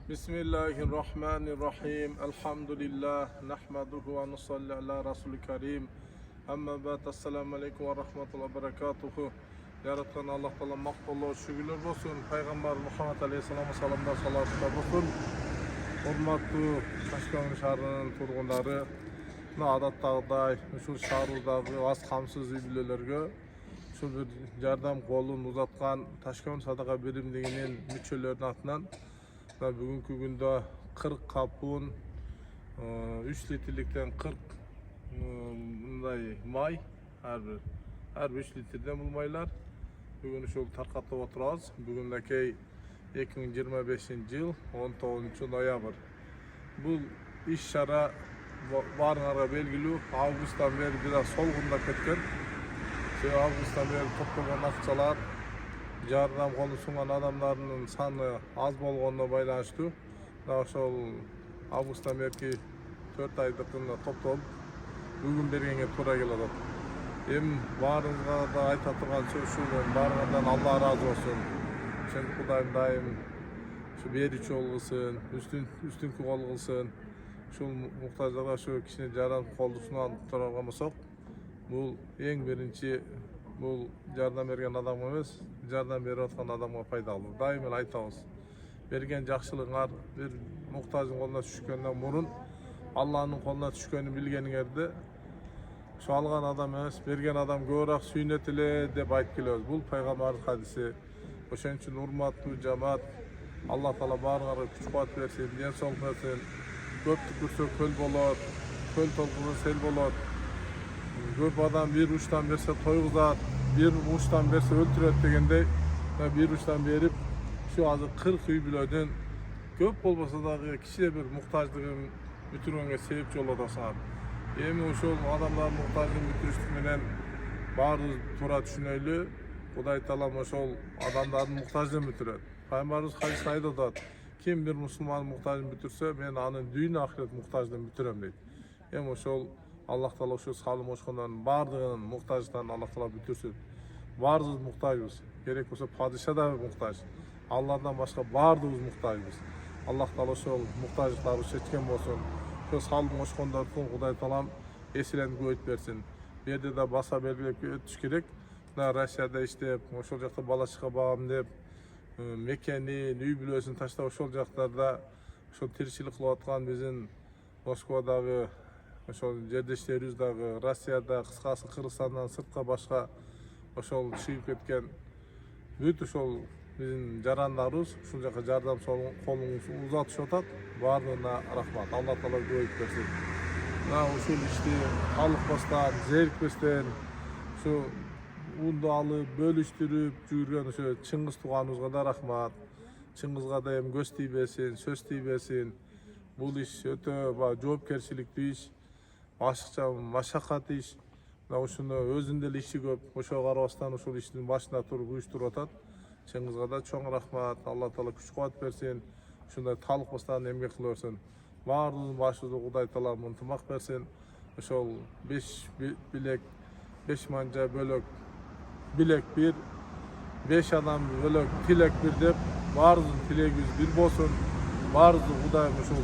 Bismillahirrahmanirrahim. Elhamdülillah. Nahmaduhu ve nusalli ala Rasulü Kerim. Amma ba'd. Assalamu alaikum ve rahmetullahi ve berekatuhu. Yaratgan Allah Teala maqtullu şükürler olsun. Peygamber Muhammed Aleyhisselam'a salamlar salatlar olsun. Hurmatlı Taşkent şahrının turgunları, adatdagıday uşul şahruldagı az kamsız üylelerge şu bir jardam kolun uzatkan Taşkent Sadaka Birimliğinin müçelerinin atынан bugünkü günde 40 kapun 3 litrelikten 40 may her 3 litreden bulmaylar. Bugün şu tarqatıp oturabız. Bugündeki 2025 yıl 19 noyabr. Bu iş şara barıngara belgili avgusttan beri biraz solgunda ketken. Avgusttan beri toplanan akçalar jardam kolu sunan adamlarının sаны az bolgonuna baylanıştı. Ошол августтан бери 4 айдыкында топтолуп бүгүн бергенге туура келет. Эми баарыңызга да айта турган сөз ушул, баарыңардан Алла ыраазы болсун. Чын Кудайым дайым şu берүүчү болгусун, үстүнкү кол кылсын. Ушул муктаждарга şu кичине жардам колду сунуп турган болсок, бул эң биринчи бул жардам берген адам эмес, жардам берип аткан адамга пайдалуу. Дайым эле айтабыз. Берген жакшылыгыңар бир муктаждын колуна түшкөндөн мурун Алланын колуна түшкөнүн билгениңерди şu algan adam emес, берген адам көбүрөөк сүйнөт эле деп айтып келебиз. Бул пайгамбардын хадиси. Ошон үчүн урматтуу жамаат, Алла Таала баарыңарга күч кубат берсин, ден соолук берсин. Көп түкүрсө көл болот, көл толкунса сел болот. Көп адам bir uçtan berse toygузат, bir uçtan berse öldürөт дегендей, bir uçtan берип şu azı 40 үй бүлөдүн көп болбосо дагы кичине бир муктаждыгын бүтүргөнгө себепчи болот асар. Эми ошол адамдардын муктаждыгын бүтүрүштүк менен баарыбыз туура түшүнөлү. Кудай Таалам ошол адамдардын муктаждыгын бүтүрөт. Пайгамбарыбыз хадисте айтып атат: ким бир мусулмандын муктаждыгын бүтүрсө, мен анын дүйнө ахирет муктаждыгын бүтүрөм дейт. Эми ошол Аллах Таала ошол салым очкондордун баардыгынын муктаждыктарын Аллах Таала бүтүрсүн. Баарыбыз муктажбыз. Керек болсо падыша да муктаж. Алладан башка баардыгыбыз муктажбыз. Аллах Таала ошол муктаждыктарды чечкен болсун. Ошол салым очкондордун Кудай Таалам эселен көбөйтүп берсин. Бу жерде да баса белгилеп өтүш керек. Мына Россияда иштеп, ошол жакта бала чыга багам деп, мекенин, үй бүлөсүн таштап ошол жактарда ошол тиричилик кылып аткан биздин Москвадагы ошол жердештерибиз дагы, Россияда, кыскасы Кыргызстандан сыртка башка ошол чыгып кеткен бүт ошол биздин жарандарыбыз ушул жака жардам колун узатышып атат. Баарына рахмат. Алла Таала көбөйтүп берсин. Мына ушул ишти талыкпастан, зерикпестен, ушу унду алып бөлүштүрүп жүргөн ошо Чыңгыз тууганыбызга да рахмат. Чыңгызга да эми көз тийбесин, сөз тийбесин. Бул иш өтө жоопкерчиликтүү иш, ашыкча машакат иш. Мына ушуну өзүндө эле иши көп. Ошого карабастан ушул иштин башында туруп уюштуруп атат. Чыңгызга да чоң рахмат. Алла Таала күч кубат берсин. Ушундай талыкпастан эмгек кыла берсин. Баардыгыбыздын башыбызга Кудай Таала ынтымак берсин. Ошол 5 билек, 5 манжа бөлөк, билек бир, 5 адам бөлөк, тилек бир деп баарыбыздын тилегибиз бир болсун. Баарыбызды Кудайым ушул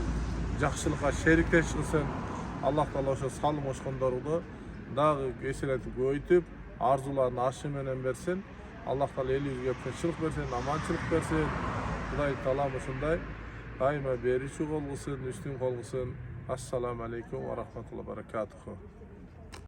жакшылыкка шериктеш кылсын. Аллах Таала ошо салым очкондорду дагы эселентип көбөйтүп, арзуларын ашы менен берсин. Аллах Таала элибизге тынччылык берсин, аманчылык берсин. Кудай Таалам ушундай дайыма берүүчү кол кылсын, үстүн кол кылсын. Ассаламу алейкум ва рахматуллахи ва баракатуху.